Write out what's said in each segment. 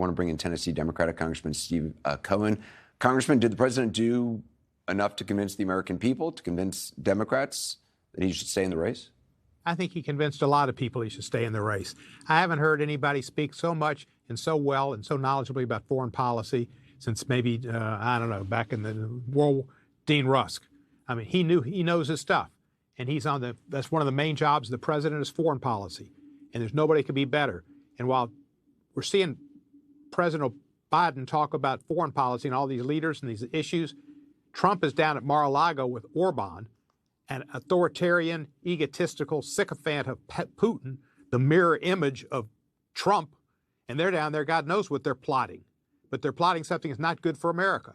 want to bring in Tennessee Democratic Congressman Steve Cohen. Congressman, did the president do enough to convince the American people, to convince Democrats that he should stay in the race? I think he convinced a lot of people he should stay in the race. I haven't heard anybody speak so much and so well and so knowledgeably about foreign policy since maybe, I don't know, back in the World Dean Rusk. I mean, he knows his stuff. And that's one of the main jobs of the president is foreign policy. And there's nobody could be better. And while we're seeing President Biden talk about foreign policy and all these leaders and these issues, Trump is down at Mar-a-Lago with Orban, an authoritarian, egotistical sycophant of Putin, the mirror image of Trump. And they're down there, God knows what they're plotting. But they're plotting something that's not good for America.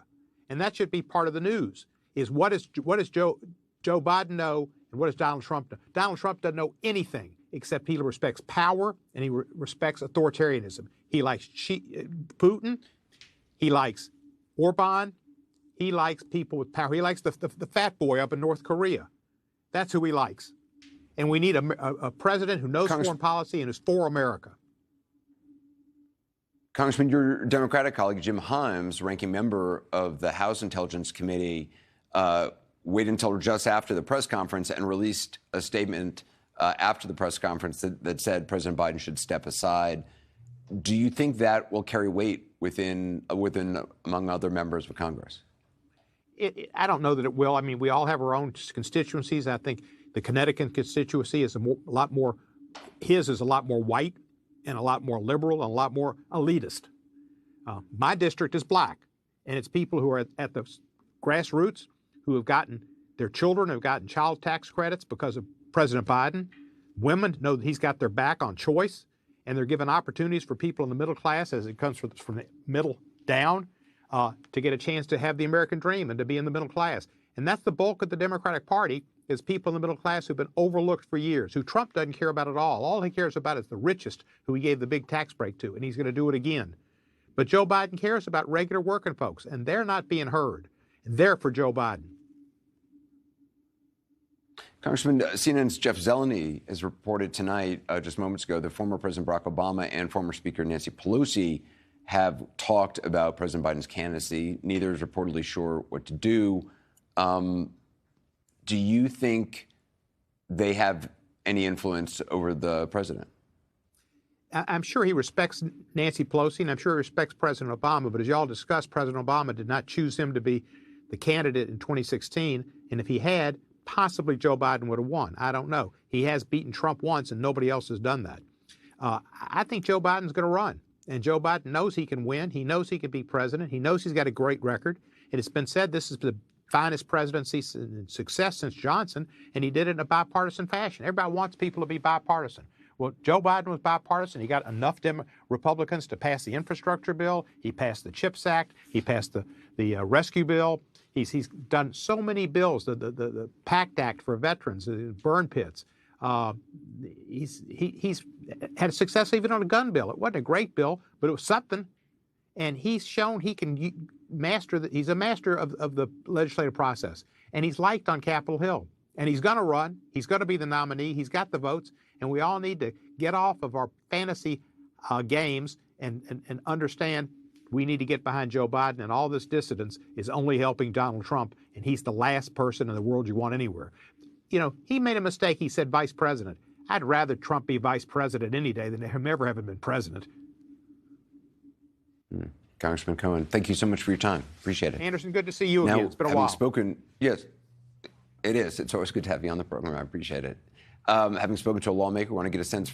And that should be part of the news, is what does Joe Biden know and what does Donald Trump know? Donald Trump doesn't know anything except he respects power and he respects authoritarianism. He likes Putin. He likes Orban. He likes people with power. He likes the fat boy up in North Korea. That's who he likes. And we need a president who knows foreign policy and is for America. Congressman, your Democratic colleague, Jim Himes, ranking member of the House Intelligence Committee, waited until just after the press conference and released a statement after the press conference that said President Biden should step aside. Do you think that will carry weight within among other members of Congress? I don't know that it will. I mean, we all have our own constituencies. I think the Connecticut constituency is a lot more white and a lot more liberal and a lot more elitist. My district is black, and it's people who are at the grassroots who their children have gotten child tax credits because of President Biden. Women know that he's got their back on choice, and they're given opportunities for people in the middle class as it comes from the middle down to get a chance to have the American dream and to be in the middle class. And that's the bulk of the Democratic Party, is people in the middle class who've been overlooked for years, who Trump doesn't care about at all. All he cares about is the richest, who he gave the big tax break to, and he's going to do it again. But Joe Biden cares about regular working folks, and they're not being heard. They're for Joe Biden. Congressman, CNN's Jeff Zeleny has reported tonight, just moments ago, that former President Barack Obama and former Speaker Nancy Pelosi have talked about President Biden's candidacy. Neither is reportedly sure what to do. Do you think they have any influence over the president? I'm sure he respects Nancy Pelosi, and I'm sure he respects President Obama. But as you all discussed, President Obama did not choose him to be the candidate in 2016. And if he had, possibly Joe Biden would have won. I don't know. He has beaten Trump once, and nobody else has done that. I think Joe Biden's going to run. And Joe Biden knows he can win. He knows he can be president. He knows he's got a great record. And it's been said this is the finest presidency success since Johnson, and he did it in a bipartisan fashion. Everybody wants people to be bipartisan. Well, Joe Biden was bipartisan. He got enough Republicans to pass the infrastructure bill. He passed the CHIPS Act. He passed the rescue bill. He's done so many bills, the PACT Act for veterans, burn pits. He's had success even on a gun bill. It wasn't a great bill, but it was something. And he's shown he can he's a master of the legislative process. And he's liked on Capitol Hill. And he's going to run. He's going to be the nominee. He's got the votes. And we all need to get off of our fantasy games and understand we need to get behind Joe Biden. And all this dissidence is only helping Donald Trump. And he's the last person in the world you want anywhere. You know, he made a mistake. He said vice president. I'd rather Trump be vice president any day than him ever having been president. Congressman Cohen, thank you so much for your time. Appreciate it. Anderson, good to see you again. It's been a while. Yes, it is. It's always good to have you on the program. I appreciate it. Having spoken to a lawmaker, I want to get a sense from